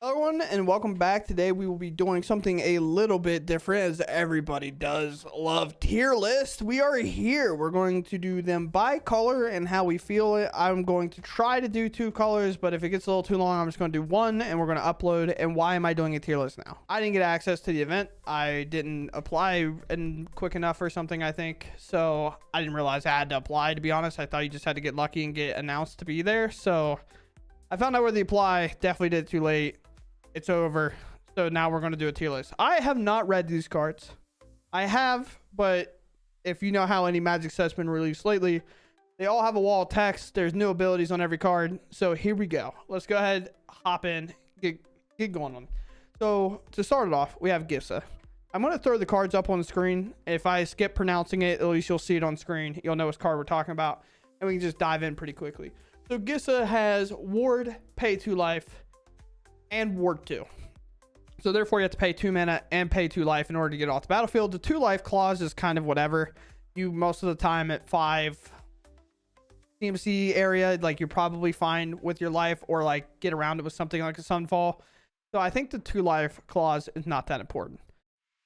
Hello everyone and welcome back. Today we will be doing something a little bit different, as everybody does love tier list. We are here. We're going to do them by color and how we feel it. I'm going to try to do 2 colors, but if it gets a little too long, I'm just going to do 1 and we're going to upload. And why am I doing a tier list now? I didn't get access to the event. I didn't apply in quick enough or something, I think. So I didn't realize I had to apply, to be honest. I thought you just had to get lucky and get announced to be there. So I found out where the apply. Definitely did it too late. It's over. So now we're going to do a tier list. I have not read these cards. I have, but if you know how any Magic set's been released lately, they all have a wall of text. There's new abilities on every card. So here we go. Let's go ahead, hop in, get going on. So to start it off, we have Gissa. I'm going to throw the cards up on the screen. If I skip pronouncing it, at least you'll see it on screen. You'll know which card we're talking about, and we can just dive in pretty quickly. So Gissa has Ward, pay 2 life, and Ward 2. So therefore you have to pay 2 mana and pay 2 life in order to get off the battlefield. The 2 life clause is kind of whatever. You most of the time at 5 CMC area, like you're probably fine with your life, or like get around it with something like a Sunfall. So I think the 2 life clause is not that important.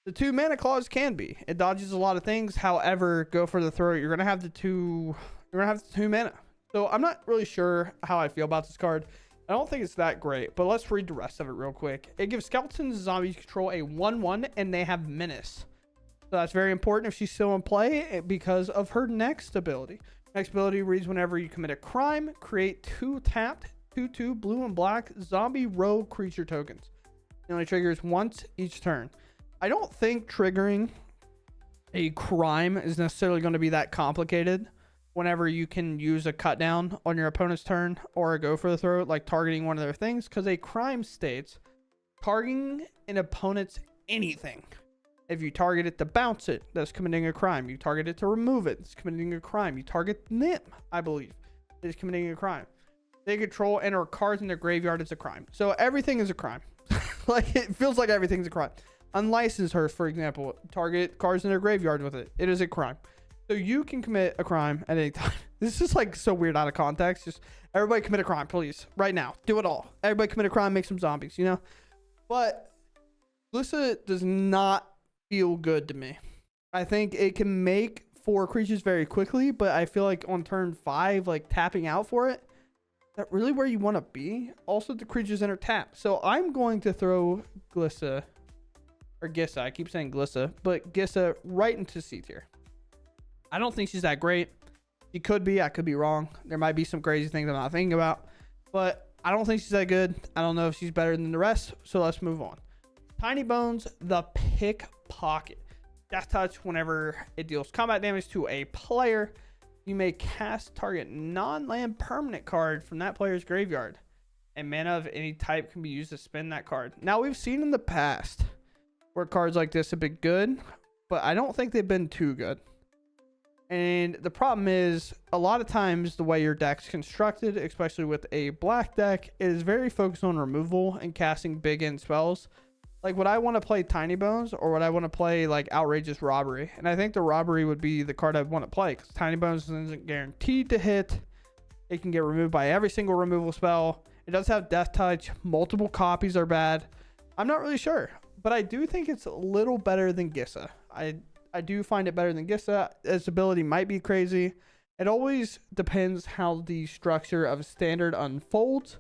The 2 mana clause can be. It dodges a lot of things. However, go for the throat. You're gonna have the 2 mana. So I'm not really sure how I feel about this card. I don't think it's that great, but let's read the rest of it real quick. It gives skeletons and zombies control a 1/1, and they have menace. So that's very important if she's still in play because of her next ability. Next ability reads: whenever you commit a crime, create 2 tapped 2/2 blue and black zombie rogue creature tokens. It only triggers once each turn. I don't think triggering a crime is necessarily going to be that complicated whenever you can use a cut down on your opponent's turn or a go for the throat, like targeting one of their things, because a crime states targeting an opponent's anything. If you target it to bounce it, that's committing a crime. You target it to remove it, it's committing a crime. You target them, I believe, is committing a crime. They control and or cards in their graveyard is a crime. So everything is a crime. Like, it feels like everything's a crime. Unlicensed her, for example, target cards in their graveyard with it. It is a crime. So you can commit a crime at any time. This is like so weird out of context. Just everybody commit a crime, please. Right now. Do it all. Everybody commit a crime, make some zombies, you know? But Lissa does not feel good to me. I think it can make 4 creatures very quickly, but I feel like on turn 5, like tapping out for it, that really where you want to be. Also, the creatures enter tap. So I'm going to throw Gissa, I keep saying Glissa, but Gissa right into C tier. I don't think she's that great. She could be. I could be wrong. There might be some crazy things I'm not thinking about. But I don't think she's that good. I don't know if she's better than the rest. So let's move on. Tiny Bones, the Pickpocket. Death Touch, whenever it deals combat damage to a player, you may cast target non-land permanent card from that player's graveyard. And mana of any type can be used to spin that card. Now, we've seen in the past where cards like this have been good, but I don't think they've been too good. And the problem is, a lot of times the way your deck's constructed, especially with a black deck, is very focused on removal and casting big end spells. Like, would I want to play Tiny Bones, or would I want to play like Outrageous Robbery? And I think the Robbery would be the card I'd want to play, because Tiny Bones isn't guaranteed to hit. It can get removed by every single removal spell. It does have Death Touch. Multiple copies are bad. I'm not really sure, but I do think it's a little better than Gissa. I do find it better than Gissa. Its ability might be crazy. It always depends how the structure of standard unfolds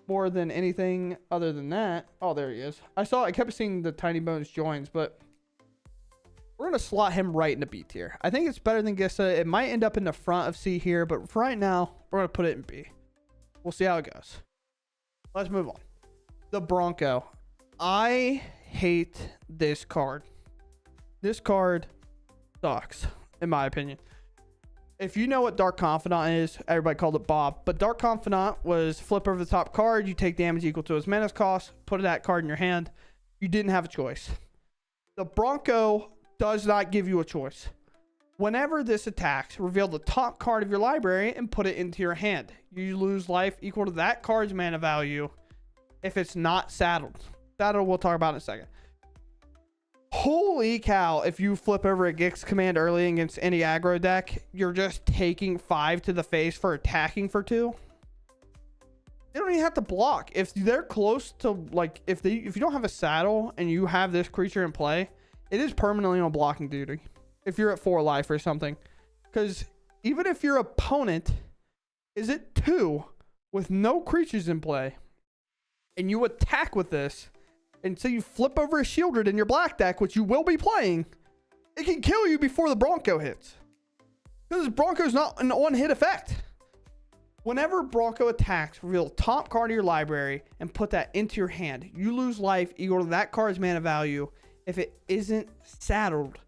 more than anything other than that. Oh, there he is. I kept seeing the Tiny Bones joins, but we're going to slot him right into B tier. I think it's better than Gissa. It might end up in the front of C here, but for right now, we're going to put it in B. We'll see how it goes. Let's move on. The Bronco. I hate this card. This card sucks, in my opinion. If you know what Dark Confidant is, everybody called it Bob, but Dark Confidant was flip over the top card. You take damage equal to its mana cost, put that card in your hand. You didn't have a choice. The Bronco does not give you a choice. Whenever this attacks, reveal the top card of your library and put it into your hand. You lose life equal to that card's mana value if it's not saddled. Saddle we'll talk about in a second. Holy cow, if you flip over a Gix command early against any aggro deck, you're just taking 5 to the face for attacking for 2. they don't even have to block. If they're close to, like, if you don't have a saddle and you have this creature in play, it is permanently on blocking duty if you're at 4 life or something. Because even if your opponent is at 2 with no creatures in play and you attack with this, and so you flip over a Shieldred in your black deck, which you will be playing, it can kill you before the Bronco hits. Because Bronco's not an on-hit effect. Whenever Bronco attacks, reveal top card of your library and put that into your hand. You lose life equal to that card's mana value if it isn't saddled.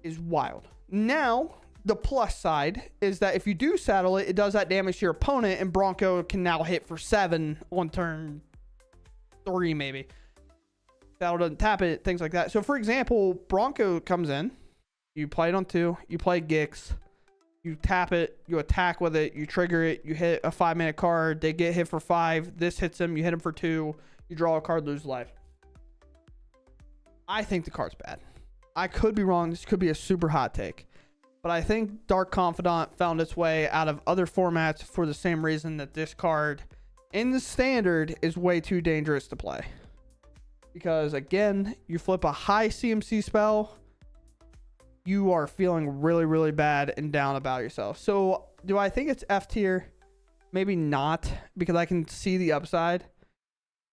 Is wild. Now, the plus side is that if you do saddle it, it does that damage to your opponent, and Bronco can now hit for 7 on turn 3 maybe. Saddle doesn't tap it, things like that. So for example, Bronco comes in, you play it on 2, you play Gix, you tap it, you attack with it, you trigger it, you hit a 5-mana card, they get hit for 5, this hits them, you hit them for 2, you draw a card, lose life. I think the card's bad. I could be wrong, this could be a super hot take, but I think Dark Confidant found its way out of other formats for the same reason that this card in the standard is way too dangerous to play. Because again, you flip a high CMC spell, you are feeling really, really bad and down about yourself. So do I think it's F tier? Maybe not, because I can see the upside.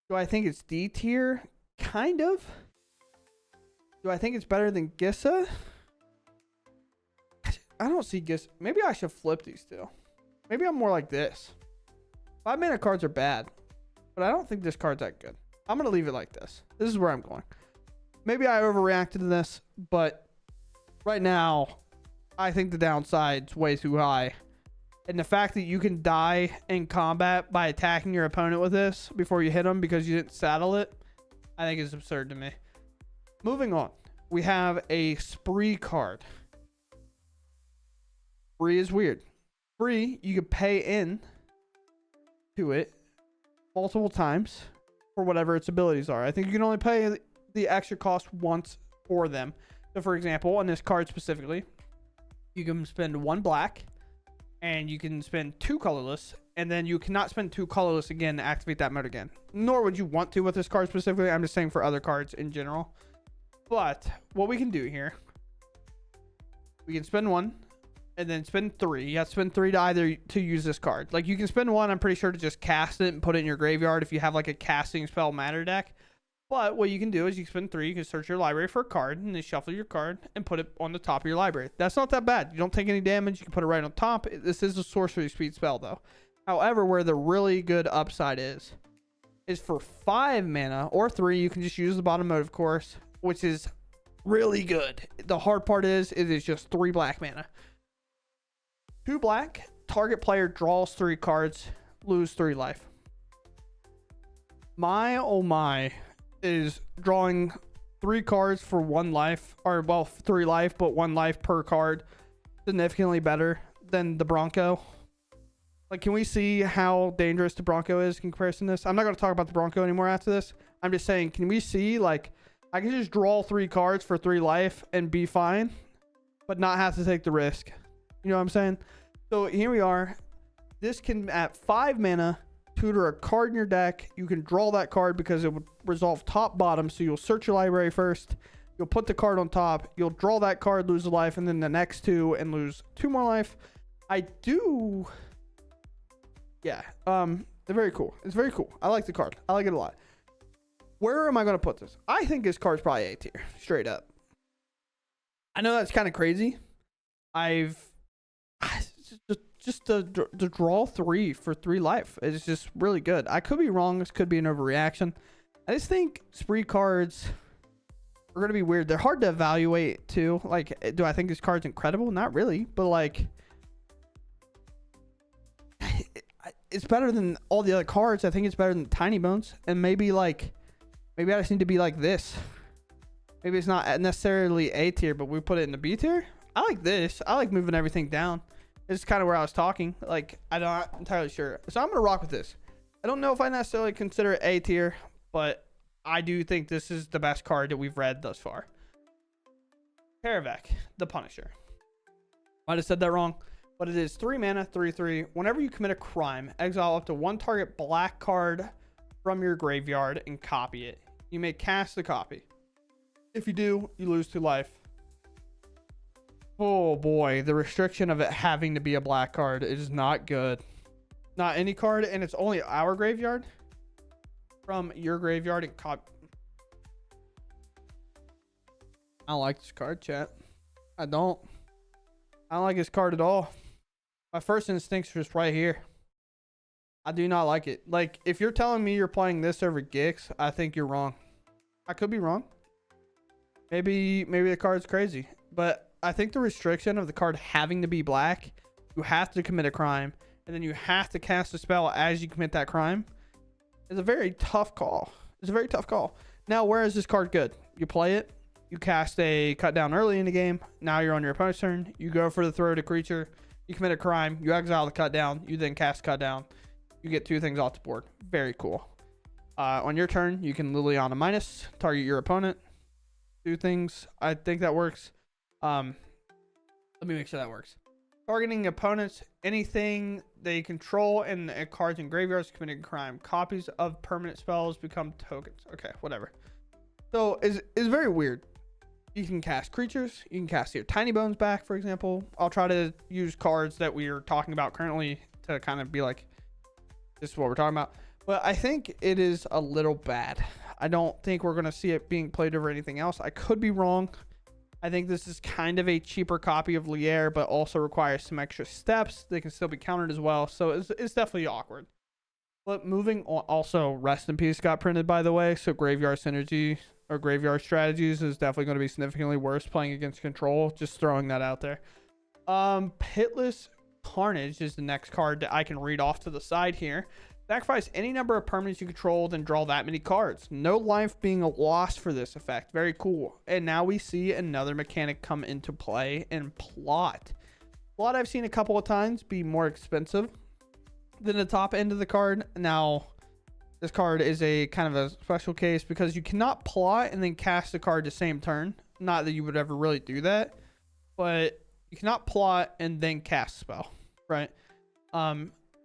Do I think it's D tier? Kind of. Do I think it's better than Gissa? I don't see Gissa. Maybe I should flip these two. Maybe I'm more like this. 5-mana cards are bad, but I don't think this card's that good. I'm going to leave it like this. This is where I'm going. Maybe I overreacted to this, but right now, I think the downside's way too high. And the fact that you can die in combat by attacking your opponent with this before you hit them because you didn't saddle it, I think is absurd to me. Moving on, we have a Spree card. Spree is weird. Spree, you can pay in to it multiple times for whatever its abilities are. I think you can only pay the extra cost once for them. So for example, on this card specifically, you can spend 1 black and you can spend 2 colorless, and then you cannot spend 2 colorless again to activate that mode again. Nor would you want to with this card specifically. I'm just saying for other cards in general. But what we can do here, we can spend 1 and then spend 3. You have to spend 3 to use this card. Like you can spend 1, I'm pretty sure, to just cast it and put it in your graveyard if you have like a casting spell matter deck. But what you can do is you spend 3, you can search your library for a card and then shuffle your card and put it on the top of your library. That's not that bad. You don't take any damage. You can put it right on top. This is a sorcery speed spell though. However, where the really good upside is for 5 mana or 3, you can just use the bottom mode, of course, which is really good. The hard part is it is just 3 black mana. 2 black, target player draws 3 cards, lose 3 life. My oh my, is drawing 3 cards for 1 life, or well, 3 life, but 1 life per card, significantly better than the Bronco. Like, can we see how dangerous the Bronco is in comparison to this? I'm not going to talk about the Bronco anymore after this. I'm just saying, can we see, like, I can just draw 3 cards for 3 life and be fine, but not have to take the risk. You know what I'm saying? So here we are. This can, at 5 mana, tutor a card in your deck. You can draw that card because it would resolve top bottom. So you'll search your library first. You'll put the card on top. You'll draw that card, lose a life, and then the next 2 and lose 2 more life. Yeah. They're very cool. It's very cool. I like the card. I like it a lot. Where am I going to put this? I think this card's probably A tier, straight up. I know that's kind of crazy. Just to draw 3 for 3 life is just really good. I could be wrong. This could be an overreaction. I just think Spree cards are going to be weird. They're hard to evaluate too. Like, do I think this card's incredible? Not really, but like, it's better than all the other cards. I think it's better than Tiny Bones, and maybe I just need to be like this. Maybe it's not necessarily A tier, but we put it in the B tier. I like this. I like moving everything down. This is kind of where I was talking. Like, I'm not entirely sure. So I'm going to rock with this. I don't know if I necessarily consider it A tier, but I do think this is the best card that we've read thus far. Paravec, the Punisher. Might have said that wrong. But it is 3 mana, 3/3. Whenever you commit a crime, exile up to 1 target black card from your graveyard and copy it. You may cast the copy. If you do, you lose 2 life. Oh boy, the restriction of it having to be a black card is not good. Not any card, and it's only our graveyard. From your graveyard and copy. I don't like this card, chat. I don't like this card at all. My first instinct's just right here. I do not like it. Like, if you're telling me you're playing this over Gix, I think you're wrong. I could be wrong. Maybe the card's crazy. But I think the restriction of the card having to be black, you have to commit a crime, and then you have to cast a spell as you commit that crime, is a very tough call. It's a very tough call. Now, where is this card good? You play it. You cast a cut down early in the game. Now you're on your opponent's turn. You go for the throw to creature. You commit a crime. You exile the cut down. You then cast cut down. You get 2 things off the board. Very cool. On your turn, you can Liliana minus, target your opponent. 2 things. I think that works. Let me make sure that works. Targeting opponents, anything they control, and cards in graveyards committing crime. Copies of permanent spells become tokens. Okay, whatever. So it's very weird. You can cast creatures. You can cast your Tiny Bones back, for example. I'll try to use cards that we are talking about currently to kind of be like, this is what we're talking about. But I think it is a little bad. I don't think we're going to see it being played over anything else. I could be wrong. I think this is kind of a cheaper copy of Lier, but also requires some extra steps. They can still be countered as well. So it's definitely awkward. But moving on, also Rest in Peace got printed, by the way. So Graveyard Synergy or Graveyard Strategies is definitely going to be significantly worse playing against control. Just throwing that out there. Pitless Carnage is the next card that I can read off to the side here. Sacrifice any number of permanents you control, then draw that many cards. No life being lost for this effect. Very cool. And now we see another mechanic come into play in Plot. Plot I've seen a couple of times be more expensive than the top end of the card. Now, this card is a kind of a special case because you cannot plot and then cast the card the same turn. Not that you would ever really do that, but you cannot plot and then cast a spell, right?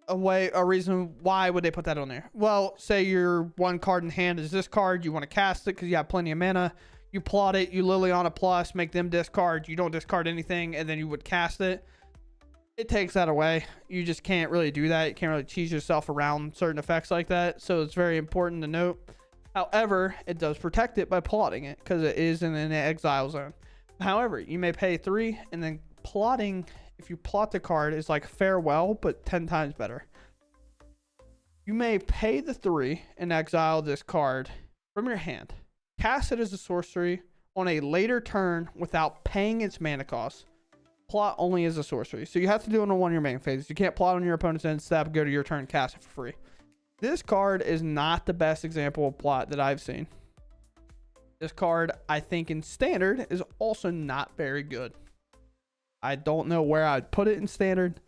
A reason why would they put that on there? Well, say your 1 card in hand is this card. You want to cast it because you have plenty of mana. You plot it. You Liliana plus, make them discard. You don't discard anything, and then you would cast it. It takes that away. You just can't really do that. You can't really cheese yourself around certain effects like that. So it's very important to note. However, it does protect it by plotting it because it is in an exile zone. However, you may pay 3 and then plotting. If you plot the card, is like farewell, but 10 times better. You may pay the 3 and exile this card from your hand. Cast it as a sorcery on a later turn without paying its mana cost. Plot only as a sorcery. So you have to do it on one of your main phases. You can't plot on your opponent's end step, go to your turn, cast it for free. This card is not the best example of plot that I've seen. This card, I think in standard, is also not very good. I don't know where I'd put it in standard.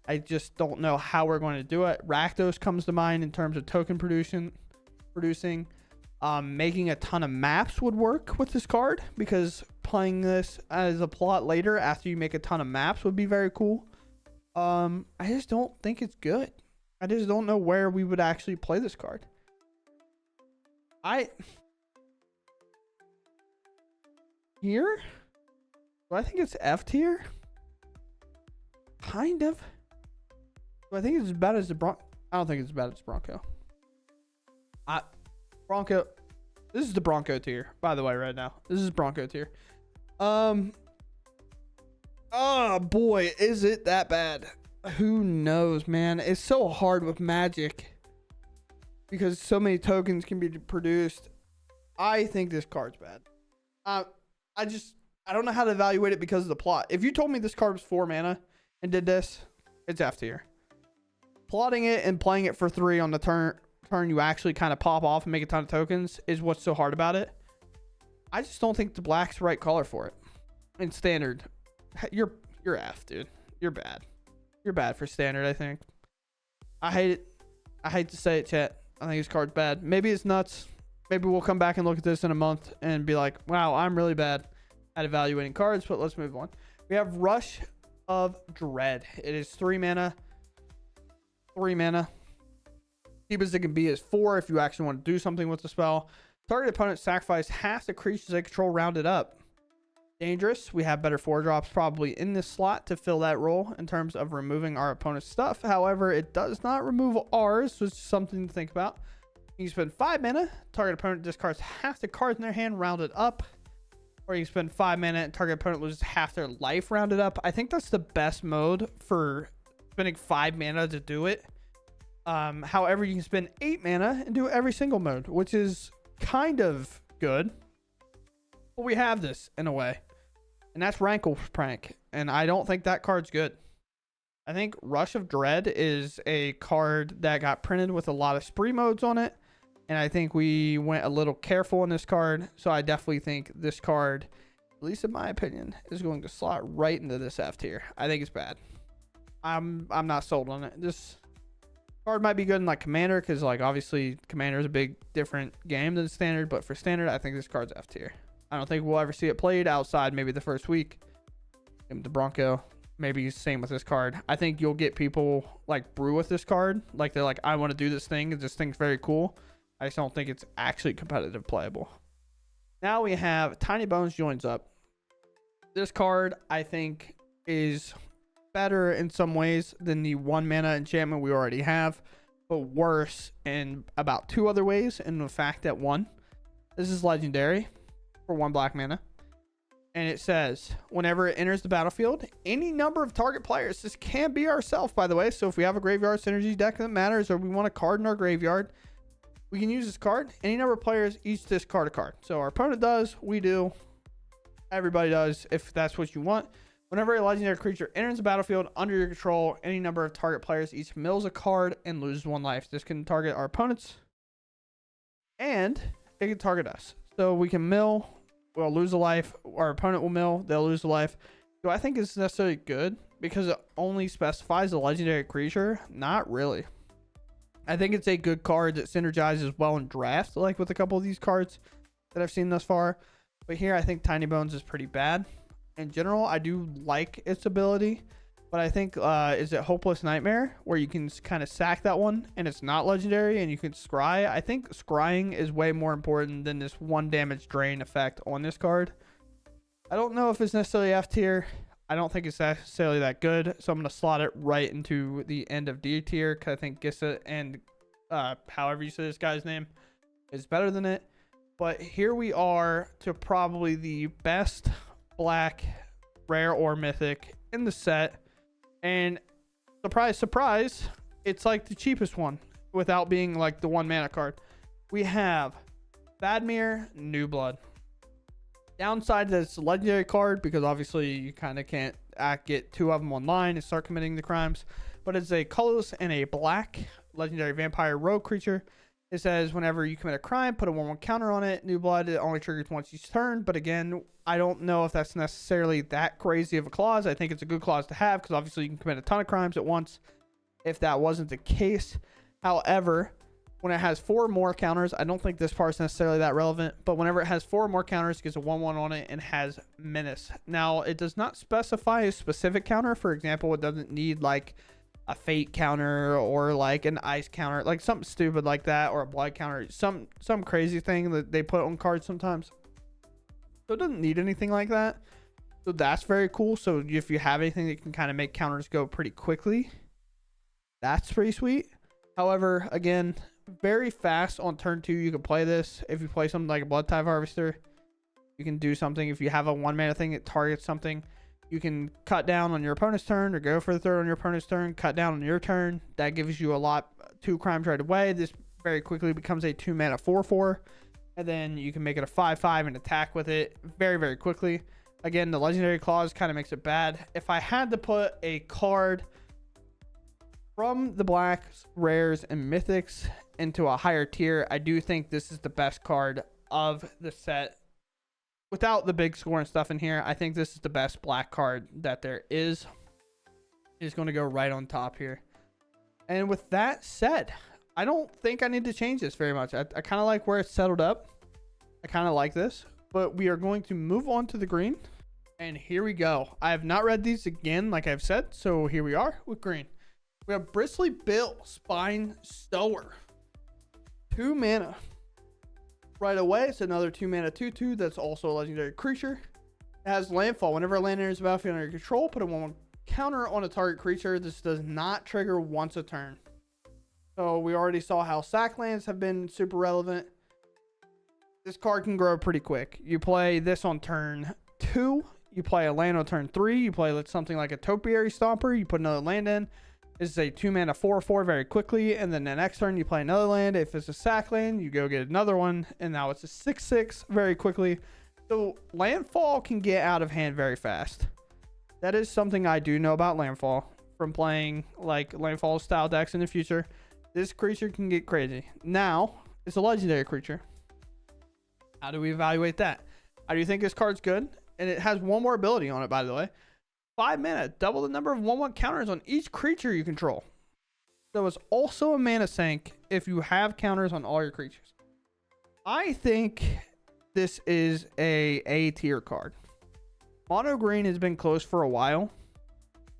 I just don't know how we're going to do it. Rakdos comes to mind in terms of token producing. Making a ton of maps would work with this card because playing this as a plot later after you make a ton of maps would be very cool. I just don't think it's good. I just don't know where we would actually play this card. Here? Do I think it's F tier? Kind of. Do I think it's as bad as the Bronco? I don't think it's as bad as Bronco. Bronco. This is the Bronco tier, by the way, right now. This is Bronco tier. Oh boy, is it that bad? Who knows, man? It's so hard with Magic because so many tokens can be produced. I think this card's bad. I don't know how to evaluate it because of the plot. If you told me this card was 4 mana and did this, it's F tier. Plotting it and playing it for 3 on the turn you actually kind of pop off and make a ton of tokens is what's so hard about it. I just don't think the black's the right color for it. In standard, you're F, dude. You're bad. You're bad for standard, I think. I hate it. I hate to say it, chat. I think this card's bad. Maybe it's nuts. Maybe we'll come back and look at this in a month and be like, wow, I'm really bad at evaluating cards, but let's move on. We have Rush of Dread. It is 3 mana. 3 mana. Cheapest it can be is 4 if you actually want to do something with the spell. Target opponent sacrifice half the creatures they control rounded up. Dangerous. We have better 4-drops probably in this slot to fill that role in terms of removing our opponent's stuff. However, it does not remove ours, which is something to think about. You can spend 5 mana. Target opponent discards half the cards in their hand rounded up. Or you can spend 5 mana and target opponent loses half their life rounded up. I think that's the best mode for spending 5 mana to do it. However, you can spend 8 mana and do every single mode, which is kind of good. But we have this in a way, and that's Rankle Prank, and I don't think that card's good. I think Rush of Dread is a card that got printed with a lot of spree modes on it, and I think we went a little careful in this card. So I definitely think this card, at least in my opinion, is going to slot right into this F tier. I think it's bad. I'm not sold on it. This card might be good in like Commander, because like obviously Commander is a big different game than Standard, but for Standard I think this card's F tier. I don't think we'll ever see it played outside maybe the first week. The Bronco, maybe same with this card. I think you'll get people like brew with this card, like they're like, I want to do this thing, this thing's very cool. I just don't think it's actually competitive playable. Now we have Tiny Bones joins up. This card I think is better in some ways than the 1 mana enchantment we already have, but worse in about 2 other ways. In the fact that 1, this is legendary for 1 black mana, and it says whenever it enters the battlefield, any number of target players, this can be ourselves by the way, so if we have a graveyard synergy deck that matters, or we want a card in our graveyard, we can use this card. Any number of players each discard a card. So our opponent does, we do, everybody does if that's what you want. Whenever a legendary creature enters the battlefield under your control, any number of target players each mills a card and loses 1 life. This can target our opponents, and it can target us. So we can mill, we'll lose a life. Our opponent will mill, they'll lose a life. Do I think it's necessarily good because it only specifies a legendary creature? Not really. I think it's a good card that synergizes well in draft, like with a couple of these cards that I've seen thus far. But here I think Tiny Bones is pretty bad. In general, I do like its ability, but I think is it Hopeless Nightmare, where you can kind of sack that one and it's not legendary and you can scry. I think scrying is way more important than this 1 damage drain effect on this card. I don't know if it's necessarily F tier. I don't think it's necessarily that good, so I'm going to slot it right into the end of D tier, because I think Gissa and however you say this guy's name is better than it. But here we are to probably the best black rare or mythic in the set, and surprise surprise, it's like the cheapest one without being like the 1 mana card. We have Badmere New Blood. Downside to this legendary card, because obviously you kind of can't get 2 of them online and start committing the crimes, but it's a colorless and a black legendary vampire rogue creature. It says whenever you commit a crime, put a 1/1 counter on it. New Blood, it only triggers once each turn. But again, I don't know if that's necessarily that crazy of a clause. I think it's a good clause to have, because obviously you can commit a ton of crimes at once if that wasn't the case. However, when it has 4 more counters, I don't think this part's necessarily that relevant, but whenever it has 4 more counters, it gets a 1/1 on it and has Menace. Now, it does not specify a specific counter. For example, it doesn't need like a fate counter or like an ice counter, like something stupid like that, or a blood counter, some crazy thing that they put on cards sometimes. So it doesn't need anything like that. So that's very cool. So if you have anything that can kind of make counters go pretty quickly, that's pretty sweet. However, again, very fast on turn 2. You can play this. If you play something like a Blood Tithe Harvester, you can do something. If you have a 1 mana thing that targets something, you can cut down on your opponent's turn or go for the 3rd on your opponent's turn, cut down on your turn. That gives you a lot, 2 crimes right away. This very quickly becomes a 2 mana 4/4, and then you can make it a 5/5 and attack with it very, very quickly. Again, the legendary clause kind of makes it bad. If I had to put a card from the blacks, rares, and mythics into a higher tier, I do think this is the best card of the set. Without the big score and stuff in here, I think this is the best black card that there is. It's going to go right on top here. And with that said, I don't think I need to change this very much. I kind of like where it's settled up. I kind of like this. But we are going to move on to the green. And here we go. I have not read these again, like I've said. So here we are with green. We have Bristly Bill, Spine Stower. 2 mana. Right away, it's another 2 mana 2/2. That's also a legendary creature. It has landfall. Whenever a land enters the battlefield under your control, put a 1/1 counter on a target creature. This does not trigger once a turn. So we already saw how sack lands have been super relevant. This card can grow pretty quick. You play this on turn 2. You play a land on turn 3. You play something like a Topiary Stomper. You put another land in. This is a 2 mana 4/4 very quickly. And then the next turn you play another land. If it's a sack land, you go get another one. And now it's a 6/6 very quickly. So landfall can get out of hand very fast. That is something I do know about landfall from playing like landfall style decks in the future. This creature can get crazy. Now, it's a legendary creature. How do we evaluate that? I do think this card's good. And it has one more ability on it, by the way. 5 mana, double the number of 1/1 counters on each creature you control. So it's also a mana sink if you have counters on all your creatures. I think this is a tier card. Mono green has been close for a while.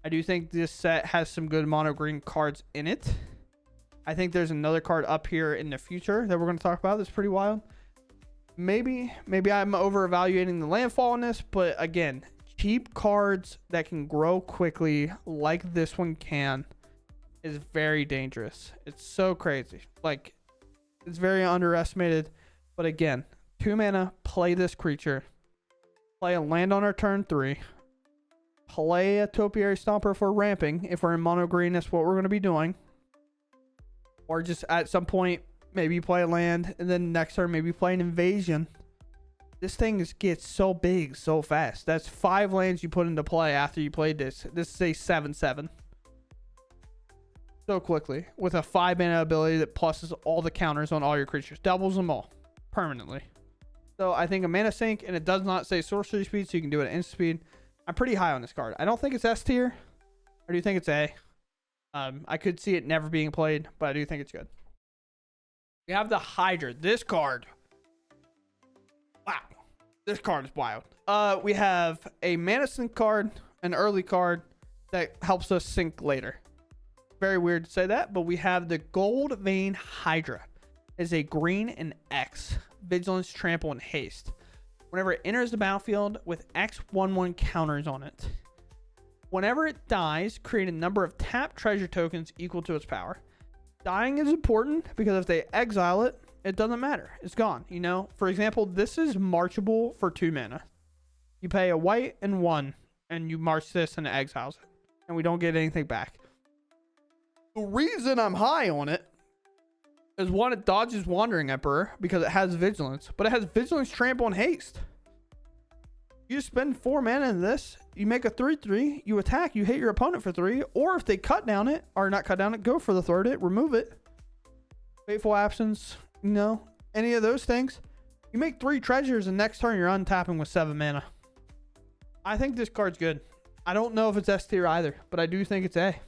I do think this set has some good mono green cards in it. I think there's another card up here in the future that we're going to talk about that's pretty wild. Maybe I'm over evaluating the landfall on this, but again, cheap cards that can grow quickly like this one can is very dangerous. It's so crazy. Like, it's very underestimated. But again, 2 mana, play this creature. Play a land on our turn 3. Play a Topiary Stomper for ramping. If we're in mono green, that's what we're going to be doing. Or just at some point, maybe you play a land, and then next turn, maybe play an invasion. This thing gets so big so fast. That's 5 lands you put into play after you played this. This is a 7/7. So quickly. With a 5 mana ability that pluses all the counters on all your creatures. Doubles them all. Permanently. So I think a mana sink, and it does not say sorcery speed, so you can do it at instant speed. I'm pretty high on this card. I don't think it's S tier. I do think it's A. I could see it never being played, but I do think it's good. We have the Hydra. This card. Wow. This card is wild. We have a mana sink card, an early card that helps us sink later. Very weird to say that, but we have the Gold Vein Hydra. It's a green and X. Vigilance, Trample, and Haste. Whenever it enters the battlefield with X 1/1 counters on it. Whenever it dies, create a number of tapped treasure tokens equal to its power. Dying is important because if they exile it, it doesn't matter. It's gone. You know, for example, this is marchable for 2 mana. You pay a white and 1, and you march this and it exiles it. And we don't get anything back. The reason I'm high on it is one, it dodges Wandering Emperor because it has Vigilance, but it has Vigilance, Trample, and Haste. You spend 4 mana in this, you make a 3/3, you attack, you hit your opponent for 3, or if they cut down it, or not cut down it, go for the third hit, remove it. Fateful Absence, you know, any of those things. You make 3 treasures, and next turn you're untapping with 7 mana. I think this card's good. I don't know if it's S tier either, but I do think it's A.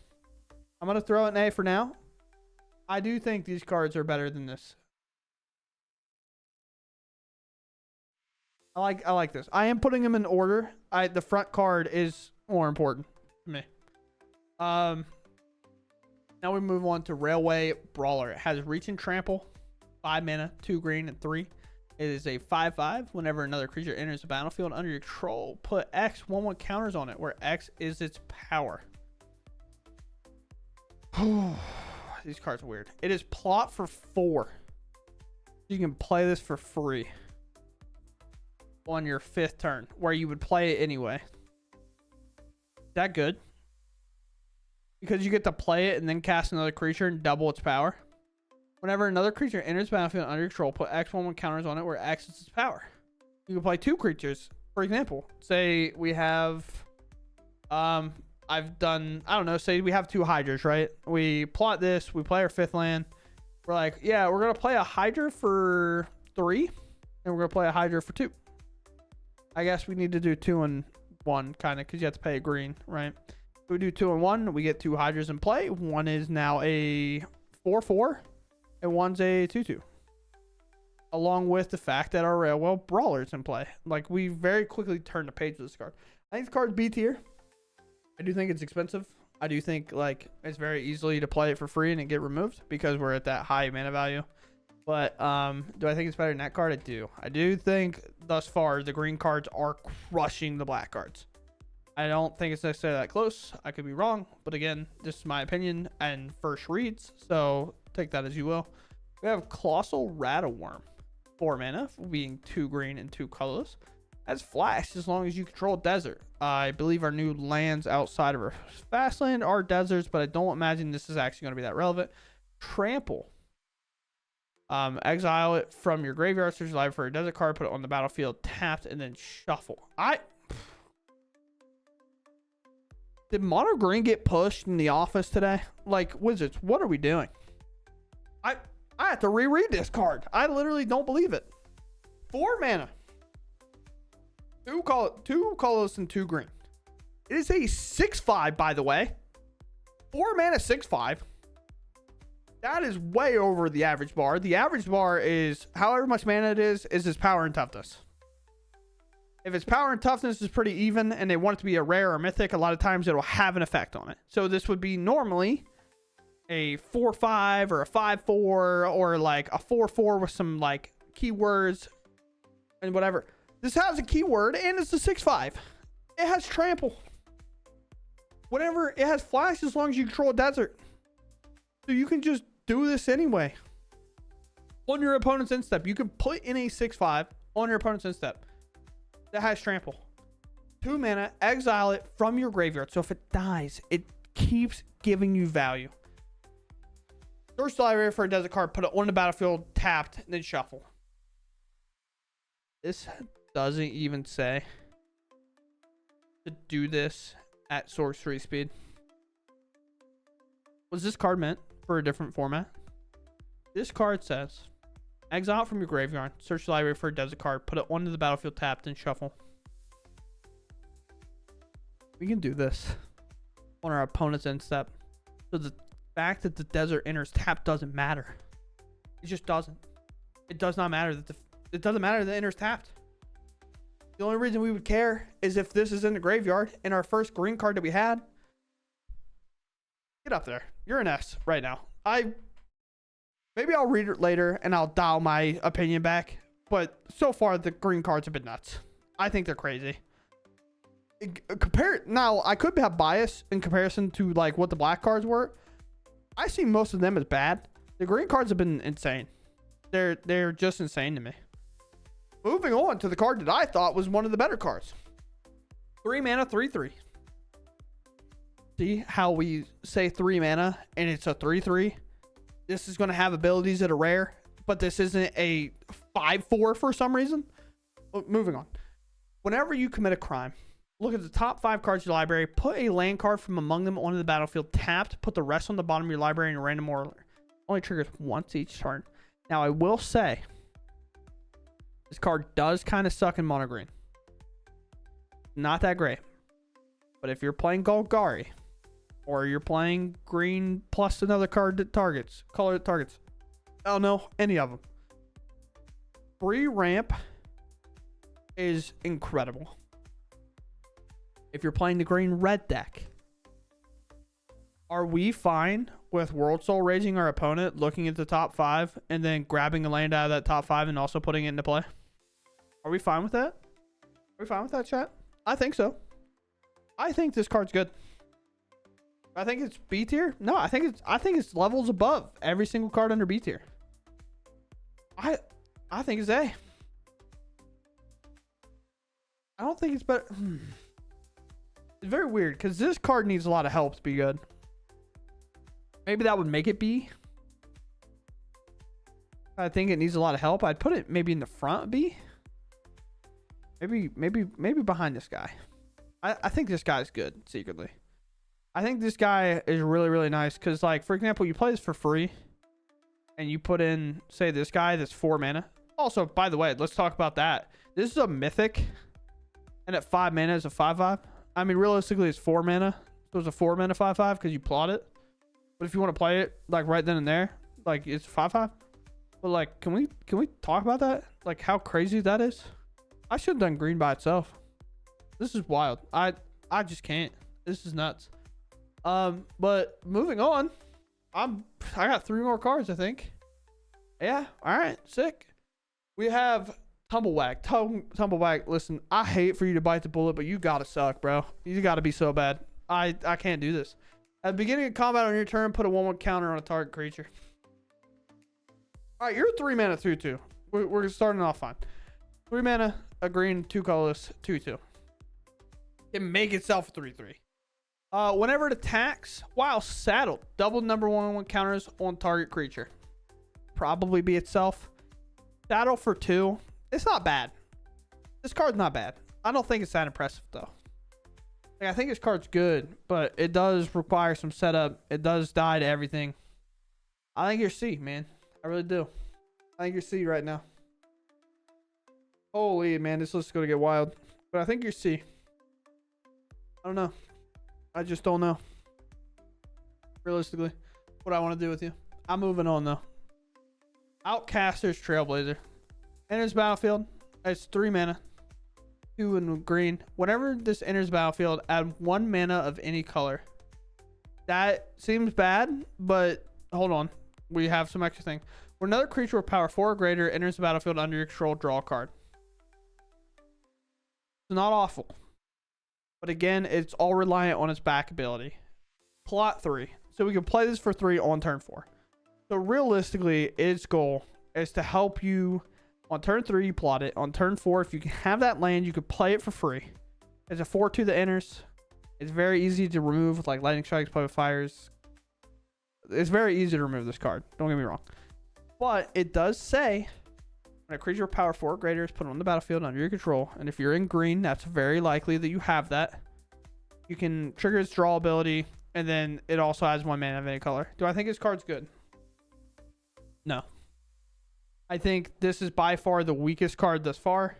I'm going to throw it an A for now. I do think these cards are better than this. I like this. I am putting them in order. The front card is more important to me. Now we move on to Railway Brawler. It has Reach and Trample, 5 mana, 2 green, and 3. It is a 5/5. Whenever another creature enters the battlefield under your control, put X 1/1 counters on it, where X is its power. These cards are weird. It is plot for 4. You can play this for free on your 5th turn, where you would play it anyway. Is that good? Because you get to play it and then cast another creature and double its power. Whenever another creature enters the battlefield under your control, put X 1/1 counters on it, where X is its power. You can play 2 creatures. For example, say we have I've done, I don't know, say we have 2 Hydras, right? We plot this, we play our 5th land. We're like, yeah, we're going to play a Hydra for 3, and we're going to play a Hydra for 2. I guess we need to do 2 and 1, kind of, because you have to pay a green, right? If we do 2 and 1, we get 2 Hydras in play. One is now a 4/4, and one's a 2/2. Along with the fact that our Railway Brawler's in play. Like, we very quickly turn the page of this card. I think the card's B tier. I do think it's expensive. I do think like it's very easily to play it for free and it get removed because we're at that high mana value. But do I think it's better than that card? I do. I do think thus far the green cards are crushing the black cards. I don't think it's necessarily that close. I could be wrong, but again, this is my opinion and first reads, so take that as you will. We have Colossal Rattleworm, 4 mana, being 2 green and 2 colorless. Has flash as long as you control desert. I believe our new lands outside of our fast land are deserts, but I don't imagine this is actually going to be that relevant. Trample. Exile it from your graveyard, search your library for a desert card, put it on the battlefield, tapped, and then shuffle. Did mono green get pushed in the office today? Like, Wizards, what are we doing? I have to reread this card. I literally don't believe it. 4 mana. 2 colorless and 2 green. It is a 6/5, by the way. 4 mana 6/5. That is way over the average bar. The average bar is however much mana it is its power and toughness. If its power and toughness is pretty even and they want it to be a rare or mythic, a lot of times it'll have an effect on it. So this would be normally a 4/5 or a 5/4 or like a 4/4 with some like keywords and whatever. This has a keyword and it's a 6/5. It has trample. Whenever it has flash as long as you control a desert. So you can just do this anyway. On your opponent's end step. You can put in a 6/5 on your opponent's end step. That has trample. 2 mana, exile it from your graveyard. So if it dies, it keeps giving you value. Search the library for a desert card, put it on the battlefield, tapped, and then shuffle. This doesn't even say to do this at sorcery speed. Was this card meant for a different format? This card says exile from your graveyard, search the library for a desert card, put it onto the battlefield, tapped, and shuffle. We can do this on our opponent's end step. So the fact that the desert enters tapped doesn't matter. It just doesn't. It does not matter that it doesn't matter that it enters tapped. The only reason we would care is if this is in the graveyard and our first green card that we had. Get up there. You're an S right now. Maybe I'll read it later and I'll dial my opinion back. But so far, the green cards have been nuts. I think they're crazy. Now, I could have bias in comparison to like what the black cards were. I see most of them as bad. The green cards have been insane. They're just insane to me. Moving on to the card that I thought was one of the better cards. 3 mana, 3/3. See how we say 3 mana and it's a 3/3? This is going to have abilities that are rare, but this isn't a 5/4 for some reason. Moving on. Whenever you commit a crime, look at the top 5 cards of your library, put a land card from among them onto the battlefield, tapped, put the rest on the bottom of your library in a random order. Only triggers once each turn. Now, I will say, this card does kind of suck in mono green. Not that great. But if you're playing Golgari, or you're playing green plus another card that targets, color that targets, I don't know, any of them. Free ramp is incredible. If you're playing the green red deck, are we fine with World Soul Raging our opponent, looking at the top 5, and then grabbing a land out of that top 5 and also putting it into play? Are we fine with that? Are we fine with that, chat? I think so. I think this card's good. I think it's B tier. No, I think it's levels above every single card under B tier. I think it's A. I don't think it's better. It's very weird because this card needs a lot of help to be good. Maybe that would make it B. I think it needs a lot of help. I'd put it maybe in the front B. Maybe behind this guy. I think this guy's good secretly. I think this guy is really, really nice because, like, for example, you play this for free and you put in, say, this guy that's 4 mana. Also, by the way, let's talk about that. This is a mythic and at 5 mana is a 5/5. I mean, realistically, it's 4 mana. So it's a 4 mana 5/5 because you plot it. But if you want to play it, like, right then and there, like, it's 5/5. But, like, can we talk about that? Like, how crazy that is? I should have done green by itself. This is wild. I just can't. This is nuts. But moving on, I got 3 more cards, I think. Yeah. All right. Sick. We have Tumblewag. Tumblewag. Listen, I hate for you to bite the bullet, but you gotta suck, bro. You gotta be so bad. I can't do this. At the beginning of combat on your turn, put a 1/1 counter on a target creature. All right, you're 3 mana 2/2. We're starting off fine. 3 mana, a green, 2 colorless, 2/2. It can make itself a 3/3. Whenever it attacks, while saddled, double number 1/1 counters on target creature. Probably be itself. Saddle for 2. It's not bad. This card's not bad. I don't think it's that impressive though. Like, I think this card's good, but it does require some setup. It does die to everything. I think you're C, man. I really do. I think you're C right now. Holy man, this list is gonna get wild. But I think you're C. I don't know. I just don't know. Realistically, what I want to do with you. I'm moving on though. Outcaster's Trailblazer. Enters battlefield. It's 3 mana. 2 in green. Whenever this enters battlefield, add 1 mana of any color. That seems bad, but hold on. We have some extra thing. When another creature with power 4 or greater enters the battlefield under your control, draw a card. It's not awful. But again, it's all reliant on its back ability. Plot 3. So we can play this for 3 on turn 4. So realistically, its goal is to help you on turn 3, you plot it. On turn 4, if you can have that land, you could play it for free. It's a 4/2 that enters. It's very easy to remove with like lightning strikes, play with fires. It's very easy to remove this card. Don't get me wrong. But it does say when a creature with power 4 or greater is put on the battlefield under your control, and if you're in green, that's very likely that you have that. You can trigger its draw ability, and then it also has 1 mana of any color. Do I think this card's good? No. I think this is by far the weakest card thus far.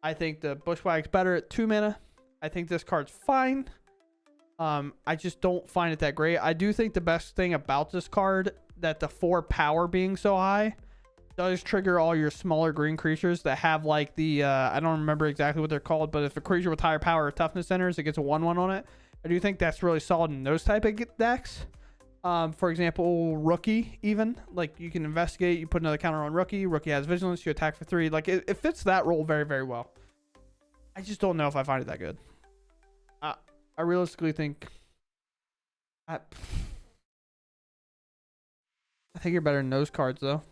I think the Bushwhack's better at 2 mana. I think this card's fine. I just don't find it that great. I do think the best thing about this card, that the 4 power being so high does trigger all your smaller green creatures that have like the I don't remember exactly what they're called, but if a creature with higher power or toughness enters, it gets a 1/1 on it. I do think that's really solid in those type of decks. For example, Rookie, even like you can investigate, you put another counter on Rookie. Rookie has vigilance, you attack for 3. Like it fits that role very, very well. I just don't know if I find it that good. I realistically think I think you're better than those cards though.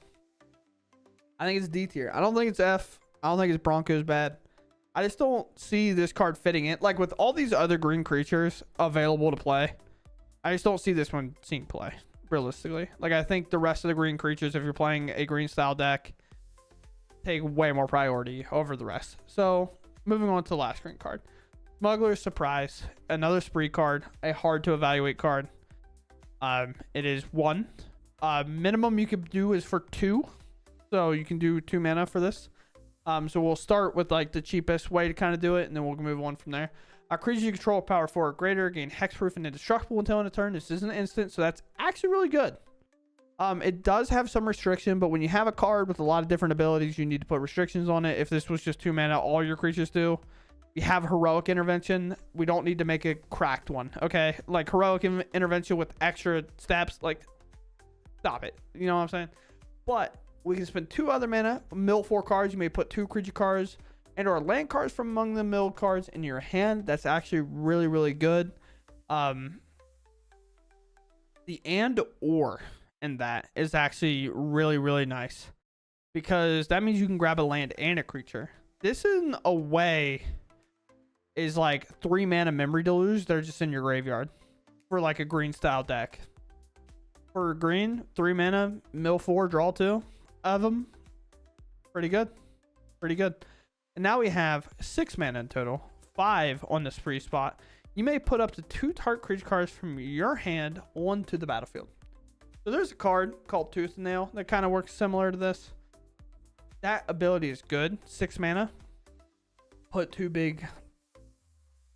I think it's D tier. I don't think it's F. I don't think it's Broncos bad. I just don't see this card fitting in. Like with all these other green creatures available to play, I just don't see this one seeing play, realistically. Like, I think the rest of the green creatures, if you're playing a green style deck, take way more priority over the rest. So, moving on to the last green card. Smuggler's Surprise. Another spree card. A hard to evaluate card. It is 1. Minimum you could do is for 2. So, you can do 2 mana for this. So, we'll start with, like, the cheapest way to kind of do it, and then we'll move on from there. A creature you control power 4 or greater gain hexproof and indestructible until end of turn. This isn't an instant, so that's actually really good. It does have some restriction, but when you have a card with a lot of different abilities, you need to put restrictions on it. If this was just 2 mana, all your creatures do. We have Heroic Intervention. We don't need to make a cracked one, okay? Like Heroic Intervention with extra steps, like, stop it. You know what I'm saying? But we can spend 2 other mana, mill 4 cards. You may put 2 creature cards and or land cards from among the milled cards in your hand. That's actually really, really good. The and or in that is actually really, really nice, because that means you can grab a land and a creature. This in a way is like 3 mana Memory Deluge. They're just in your graveyard for like a green style deck. For green, 3 mana, mill 4, draw 2 of them. Pretty good. Pretty good. And now we have 6 mana in total, 5 on the spree spot. You may put up to 2 target creature cards from your hand onto the battlefield. So there's a card called Tooth and Nail that kind of works similar to this. That ability is good. 6 mana. Put two big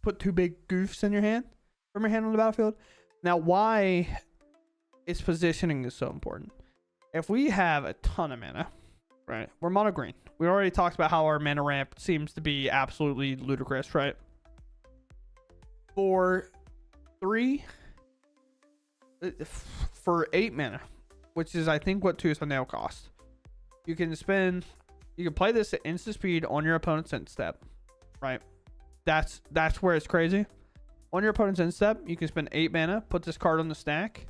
goofs in your hand from your hand on the battlefield. Now, why is positioning is so important? If we have a ton of mana, right? We're mono green. We already talked about how our mana ramp seems to be absolutely ludicrous, right? for 8 mana, which is I think what Tooth and Nail cost. You can play this at instant speed on your opponent's end step, right? That's where it's crazy. On your opponent's end step, you can spend 8 mana, put this card on the stack,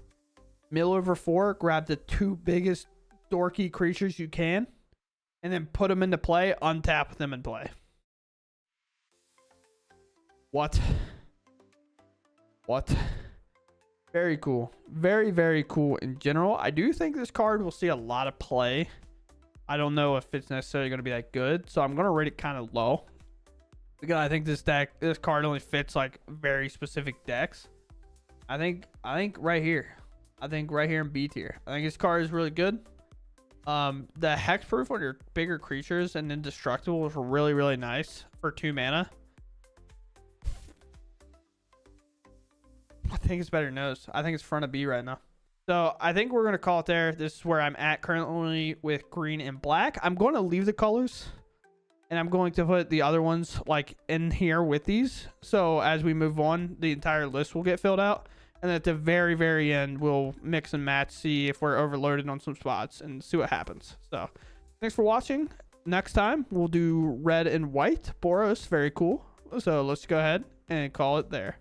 mill over 4, grab the 2 biggest dorky creatures you can, and then put them into play, untap them and play. What? Very cool. Very, very cool in general. I do think this card will see a lot of play. I don't know if it's necessarily going to be that good, so I'm going to rate it kind of low. Because I think this card only fits like very specific decks. I think right here. I think right here in B tier. I think this card is really good. The hexproof on your bigger creatures and indestructible is really, really nice for 2 mana. I think it's better nose. I think it's front of B right now. So I think we're going to call it there. This is where I'm at currently with green and black. I'm going to leave the colors. And I'm going to put the other ones like in here with these. So as we move on, the entire list will get filled out. And at the very, very end, we'll mix and match, see if we're overloaded on some spots and see what happens. So thanks for watching. Next time, we'll do red and white. Boros, very cool. So let's go ahead and call it there.